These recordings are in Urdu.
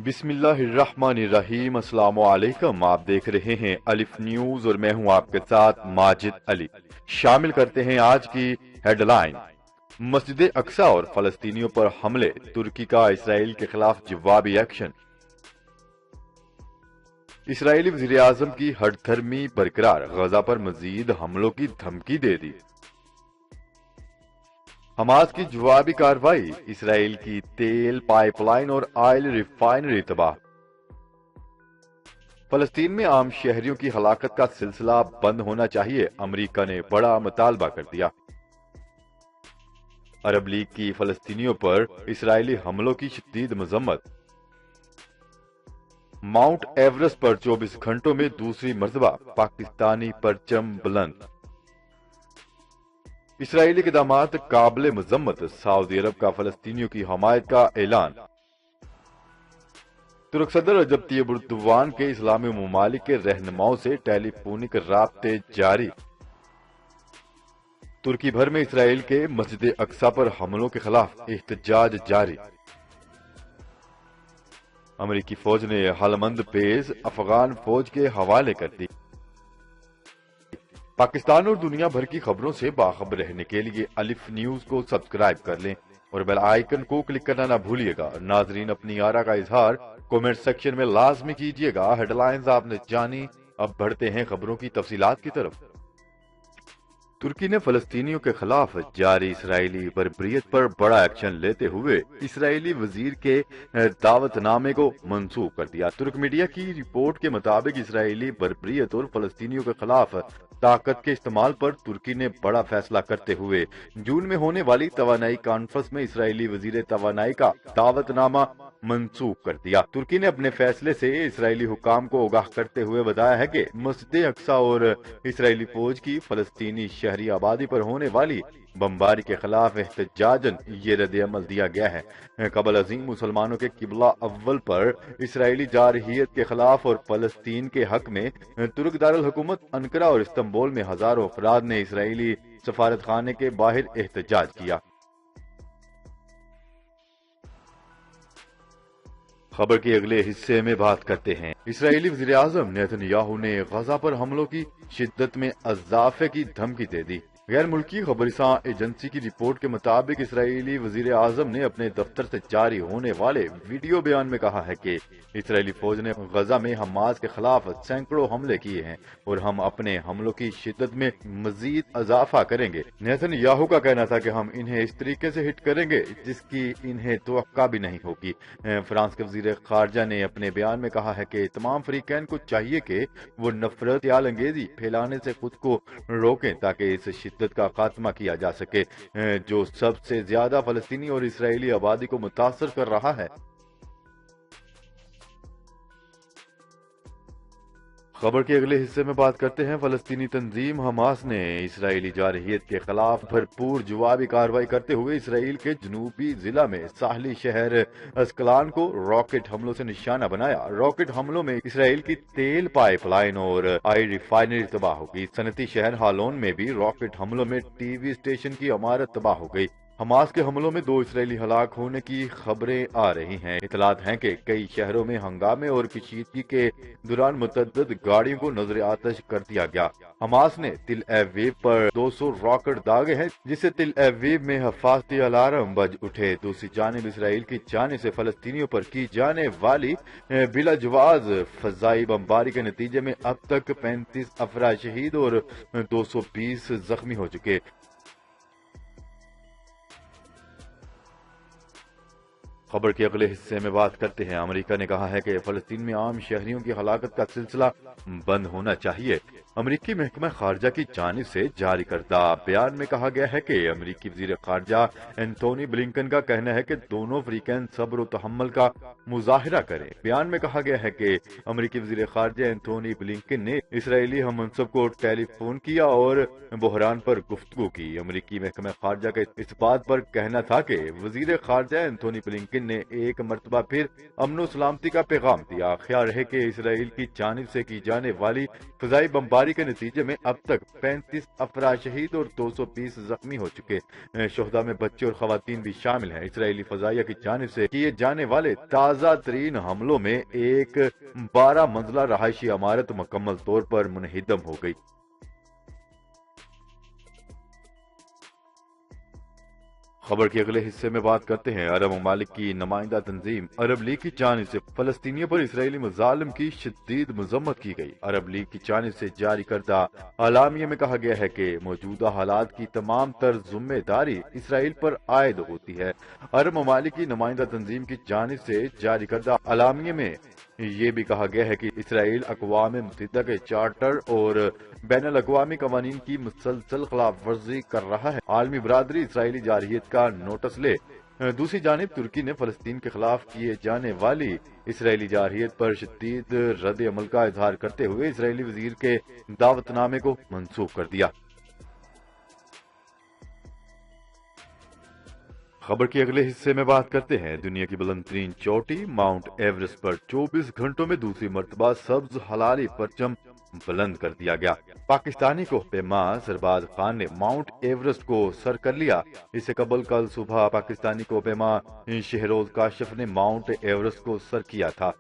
بسم اللہ الرحمن الرحیم۔ السلام علیکم، آپ دیکھ رہے ہیں الف نیوز اور میں ہوں آپ کے ساتھ ماجد علی۔ شامل کرتے ہیں آج کی ہیڈ لائن۔ مسجد اقصی اور فلسطینیوں پر حملے، ترکی کا اسرائیل کے خلاف جوابی ایکشن۔ اسرائیلی وزیر اعظم کی ہٹ دھرمی برقرار، غزہ پر مزید حملوں کی دھمکی دے دی۔ حماس کی جوابی کارروائی، اسرائیل کی تیل پائپ لائن اور آئل ریفائنری تباہ۔ فلسطین میں عام شہریوں کی ہلاکت کا سلسلہ بند ہونا چاہیے، امریکہ نے بڑا مطالبہ کر دیا۔ عرب لیگ کی فلسطینیوں پر اسرائیلی حملوں کی شدید مذمت۔ ماؤنٹ ایورسٹ پر 24 گھنٹوں میں دوسری مرتبہ پاکستانی پرچم بلند۔ اسرائیلی اقدامات قابل مذمت، سعودی عرب کا فلسطینیوں کی حمایت کا اعلان۔ ترک صدر رجب طیب اردوان کے اسلامی ممالک کے رہنماؤں سے ٹیلی فونک رابطے جاری۔ ترکی بھر میں اسرائیل کے مسجد اقصی پر حملوں کے خلاف احتجاج جاری۔ امریکی فوج نے ہلمند بیس افغان فوج کے حوالے کر دی۔ پاکستان اور دنیا بھر کی خبروں سے باخبر رہنے کے لیے الف نیوز کو سبسکرائب کر لیں اور بیل آئیکن کو کلک کرنا نہ بھولیے گا۔ ناظرین، اپنی آرا کا اظہار کومنٹ سیکشن میں لازمی کیجیے گا۔ ہیڈ لائنز آپ نے جانی، اب بڑھتے ہیں خبروں کی تفصیلات کی طرف۔ ترکی نے فلسطینیوں کے خلاف جاری اسرائیلی بربریت پر بڑا ایکشن لیتے ہوئے اسرائیلی وزیر کے دعوت نامے کو منسوخ کر دیا۔ ترک میڈیا کی رپورٹ کے مطابق اسرائیلی بربریت اور فلسطینیوں کے خلاف طاقت کے استعمال پر ترکی نے بڑا فیصلہ کرتے ہوئے جون میں ہونے والی توانائی کانفرنس میں اسرائیلی وزیر توانائی کا دعوت نامہ منسوخ کر دیا۔ ترکی نے اپنے فیصلے سے اسرائیلی حکام کو آگاہ کرتے ہوئے بتایا ہے کہ مسجد اقصی اور اسرائیلی فوج کی فلسطینی شہری آبادی پر ہونے والی بمباری کے خلاف احتجاجاً یہ رد عمل دیا گیا ہے۔ قبل ازیں مسلمانوں کے قبلہ اول پر اسرائیلی جارحیت کے خلاف اور فلسطین کے حق میں ترک دارالحکومت انقرہ اور استنبول میں ہزاروں افراد نے اسرائیلی سفارت خانے کے باہر احتجاج کیا۔ خبر کے اگلے حصے میں بات کرتے ہیں۔ اسرائیلی وزیر اعظم نیتن یاہو نے غزہ پر حملوں کی شدت میں اضافے کی دھمکی دے دی۔ غیر ملکی خبرساں ایجنسی کی رپورٹ کے مطابق اسرائیلی وزیر اعظم نے اپنے دفتر سے جاری ہونے والے ویڈیو بیان میں کہا ہے کہ اسرائیلی فوج نے غزہ میں حماس کے خلاف سینکڑوں حملے کیے ہیں اور ہم اپنے حملوں کی شدت میں مزید اضافہ کریں گے۔ نیتن یاہو کا کہنا تھا کہ ہم انہیں اس طریقے سے ہٹ کریں گے جس کی انہیں توقع بھی نہیں ہوگی۔ فرانس کے وزیر خارجہ نے اپنے بیان میں کہا ہے کہ تمام فریقین کو چاہیے کہ وہ نفرت یا انگیزی پھیلانے سے خود کو روکیں تاکہ اس شدت کا خاتمہ کیا جا سکے جو سب سے زیادہ فلسطینی اور اسرائیلی آبادی کو متاثر کر رہا ہے۔ خبر کے اگلے حصے میں بات کرتے ہیں۔ فلسطینی تنظیم حماس نے اسرائیلی جارحیت کے خلاف بھرپور جوابی کارروائی کرتے ہوئے اسرائیل کے جنوبی ضلع میں ساحلی شہر اسکلان کو راکٹ حملوں سے نشانہ بنایا۔ راکٹ حملوں میں اسرائیل کی تیل پائپ لائن اور آئل ریفائنری تباہ ہو گئی۔ صنعتی شہر ہالون میں بھی راکٹ حملوں میں ٹی وی اسٹیشن کی عمارت تباہ ہو گئی۔ حماس کے حملوں میں 2 اسرائیلی ہلاک ہونے کی خبریں آ رہی ہیں۔ اطلاعات ہیں کہ کئی شہروں میں ہنگامے اور کشیدگی کے دوران متعدد گاڑیوں کو نظر آتش کر دیا گیا۔ حماس نے تل ایویو پر 200 راکٹ داغے ہیں جس سے تل ایویو میں حفاظتی الارم بج اٹھے۔ دوسری جانب اسرائیل کی جانب سے فلسطینیوں پر کی جانے والی بلا جواز فضائی بمباری کے نتیجے میں اب تک 35 افراد شہید اور 220 زخمی ہو چکے۔ خبر کے اگلے حصے میں بات کرتے ہیں۔ امریکہ نے کہا ہے کہ فلسطین میں عام شہریوں کی ہلاکت کا سلسلہ بند ہونا چاہیے۔ امریکی محکمہ خارجہ کی جانب سے جاری کردہ بیان میں کہا گیا ہے کہ امریکی وزیر خارجہ اینتھونی بلنکن کا کہنا ہے کہ دونوں فریقین صبر و تحمل کا مظاہرہ کریں۔ بیان میں کہا گیا ہے کہ امریکی وزیر خارجہ اینتھونی بلنکن نے اسرائیلی ہم منصب کو ٹیلی فون کیا اور بحران پر گفتگو کی۔ امریکی محکمہ خارجہ کا اس بات پر کہنا تھا کہ وزیر خارجہ اینتھونی بلنکن نے ایک مرتبہ پھر امن و سلامتی کا پیغام دیا۔ خیال ہے کہ اسرائیل کی جانب سے کی جانے والی فضائی بمباری بمباری کے نتیجے میں اب تک 35 افراد شہید اور 220 زخمی ہو چکے۔ شہداء میں بچے اور خواتین بھی شامل ہیں۔ اسرائیلی فضائیہ کی جانب سے کیے جانے والے تازہ ترین حملوں میں ایک 12 منزلہ رہائشی عمارت مکمل طور پر منہدم ہو گئی۔ خبر کے اگلے حصے میں بات کرتے ہیں عرب ممالک کی نمائندہ تنظیم عرب لیگ کی جانب سے فلسطینیوں پر اسرائیلی مظالم کی شدید مذمت کی گئی۔ عرب لیگ کی جانب سے جاری کردہ اعلامیے میں کہا گیا ہے کہ موجودہ حالات کی تمام تر ذمہ داری اسرائیل پر عائد ہوتی ہے۔ عرب ممالک کی نمائندہ تنظیم کی جانب سے جاری کردہ اعلامیے میں یہ بھی کہا گیا ہے کہ اسرائیل اقوام متحدہ کے چارٹر اور بین الاقوامی قوانین کی مسلسل خلاف ورزی کر رہا ہے۔ عالمی برادری اسرائیلی جارحیت کا نوٹس لے۔ دوسری جانب ترکی نے فلسطین کے خلاف کیے جانے والی اسرائیلی جارحیت پر شدید رد عمل کا اظہار کرتے ہوئے اسرائیلی وزیر کے دعوت نامے کو منسوخ کر دیا۔ خبر کے اگلے حصے میں بات کرتے ہیں دنیا کی بلند ترین چوٹی ماؤنٹ ایورسٹ پر 24 گھنٹوں میں دوسری مرتبہ سبز ہلالی پرچم بلند کر دیا گیا۔ پاکستانی کوہ پیما سرباز خان نے ماؤنٹ ایورسٹ کو سر کر لیا۔ اس سے قبل کل صبح پاکستانی کوہ پیما شہروز کاشف نے ماؤنٹ ایورسٹ کو سر کیا تھا۔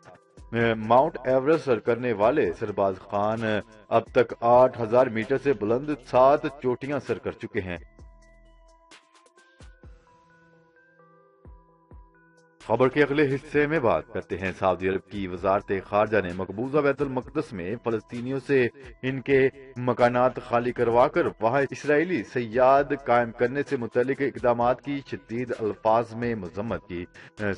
ماؤنٹ ایورسٹ سر کرنے والے سرباز خان اب تک 8000 میٹر سے بلند 7 چوٹیاں سر کر چکے ہیں۔ خبر کے اگلے حصے میں بات کرتے ہیں سعودی عرب کی وزارت خارجہ نے مقبوضہ بیت المقدس میں فلسطینیوں سے ان کے مکانات خالی کروا کر وہاں اسرائیلی سیاد قائم کرنے سے متعلق اقدامات کی شدید الفاظ میں مذمت کی۔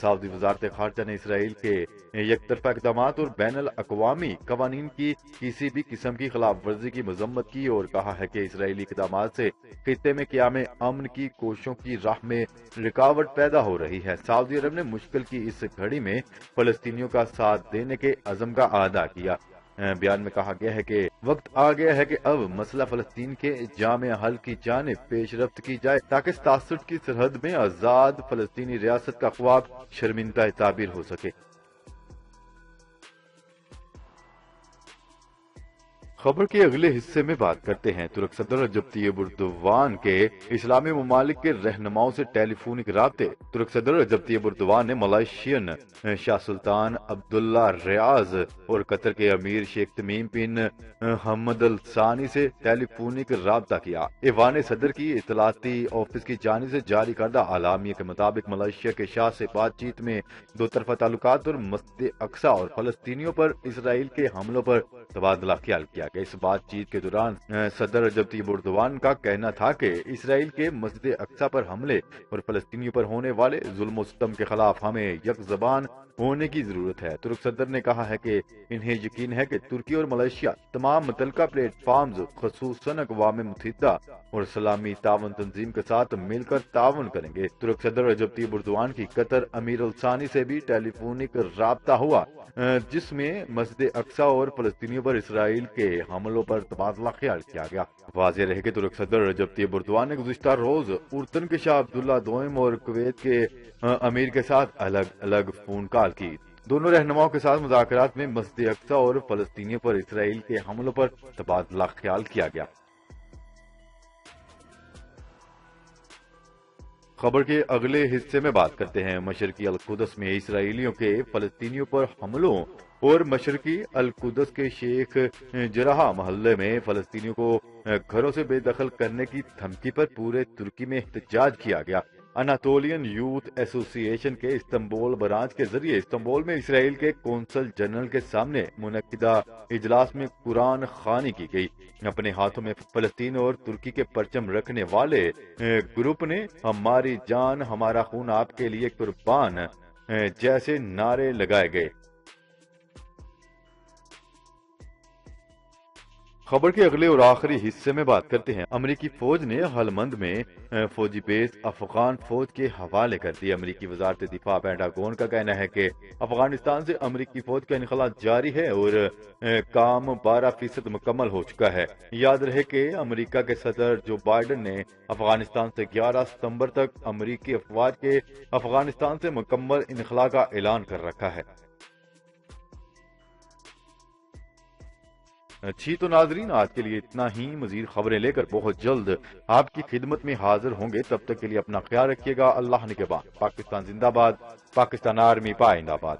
سعودی وزارت خارجہ نے اسرائیل کے یک طرفہ اقدامات اور بین الاقوامی قوانین کی کسی بھی قسم کی خلاف ورزی کی مذمت کی اور کہا ہے کہ اسرائیلی اقدامات سے خطے میں قیام امن کی کوششوں کی راہ میں رکاوٹ پیدا ہو رہی ہے۔ سعودی عرب نے مشکل کی اس گھڑی میں فلسطینیوں کا ساتھ دینے کے عزم کا اعادہ کیا۔ بیان میں کہا گیا ہے کہ وقت آ گیا ہے کہ اب مسئلہ فلسطین کے جامع حل کی جانب پیش رفت کی جائے تاکہ 67 کی سرحد میں آزاد فلسطینی ریاست کا خواب شرمندہ تعبیر ہو سکے۔ خبر کے اگلے حصے میں بات کرتے ہیں ترک صدر رجب طیب اردوان کے اسلامی ممالک کے رہنماؤں سے ٹیلی فونک رابطے۔ ترک صدر رجب طیب اردوان نے ملائیشین شاہ سلطان عبداللہ ریاض اور قطر کے امیر شیخ تمیم بن حمد الثانی سے ٹیلی فونک رابطہ کیا۔ ایوان صدر کی اطلاعاتی آفس کی جانب سے جاری کردہ اعلامیے کے مطابق ملائیشیا کے شاہ سے بات چیت میں دو طرفہ تعلقات اور مسجد اقصی اور فلسطینیوں پر اسرائیل کے حملوں پر تبادلہ خیال کیا گیا۔ اس بات چیت کے دوران صدر رجب طیب اردوان کا کہنا تھا کہ اسرائیل کے مسجد اقصی پر حملے اور فلسطینیوں پر ہونے والے ظلم و ستم کے خلاف ہمیں یک زبان ہونے کی ضرورت ہے۔ ترک صدر نے کہا ہے کہ انہیں یقین ہے کہ ترکی اور ملائیشیا تمام متعلقہ پلیٹ فارمز خصوصاً اقوام متحدہ اور اسلامی تعاون تنظیم کے ساتھ مل کر تعاون کریں گے۔ ترک صدر رجب طیب اردوان کی قطر امیر الثانی سے بھی ٹیلی فونک رابطہ ہوا جس میں مسجد اقصی اور فلسطینیوں پر اسرائیل کے حملوں پر تبادلہ خیال کیا گیا۔ واضح رہے کہ ترک صدر رجب طیب اردوان نے گزشتہ روز اردن کے شاہ عبداللہ دوئم اور کویت کے امیر کے ساتھ الگ الگ فون کال کی۔ دونوں رہنماؤں کے ساتھ مذاکرات میں مسجد اقصی اور فلسطینیوں پر اسرائیل کے حملوں پر تبادلہ خیال کیا گیا۔ خبر کے اگلے حصے میں بات کرتے ہیں مشرقی القدس میں اسرائیلیوں کے فلسطینیوں پر حملوں اور مشرقی القدس کے شیخ جراح محلے میں فلسطینیوں کو گھروں سے بے دخل کرنے کی دھمکی پر پورے ترکی میں احتجاج کیا گیا۔ اناتولین یوتھ ایسوسی ایشن کے استنبول برانچ کے ذریعے استنبول میں اسرائیل کے کونسل جنرل کے سامنے منعقدہ اجلاس میں قرآن خوانی کی گئی۔ اپنے ہاتھوں میں فلسطین اور ترکی کے پرچم رکھنے والے گروپ نے ہماری جان ہمارا خون آپ کے لیے قربان جیسے نعرے لگائے گئے۔ خبر کے اگلے اور آخری حصے میں بات کرتے ہیں امریکی فوج نے ہلمند میں فوجی بیس افغان فوج کے حوالے کر دی۔ امریکی وزارت دفاع پینٹاگون کا کہنا ہے کہ افغانستان سے امریکی فوج کا انخلا جاری ہے اور کام 12% مکمل ہو چکا ہے۔ یاد رہے کہ امریکہ کے صدر جو بائیڈن نے افغانستان سے 11 ستمبر تک امریکی افواج کے افغانستان سے مکمل انخلا کا اعلان کر رکھا ہے۔ اچھی تو ناظرین آج کے لیے اتنا ہی، مزید خبریں لے کر بہت جلد آپ کی خدمت میں حاضر ہوں گے، تب تک کے لیے اپنا خیال رکھیے گا۔ اللہ نگہبان۔ پاکستان زندہ باد، پاکستان آرمی پائندہ باد۔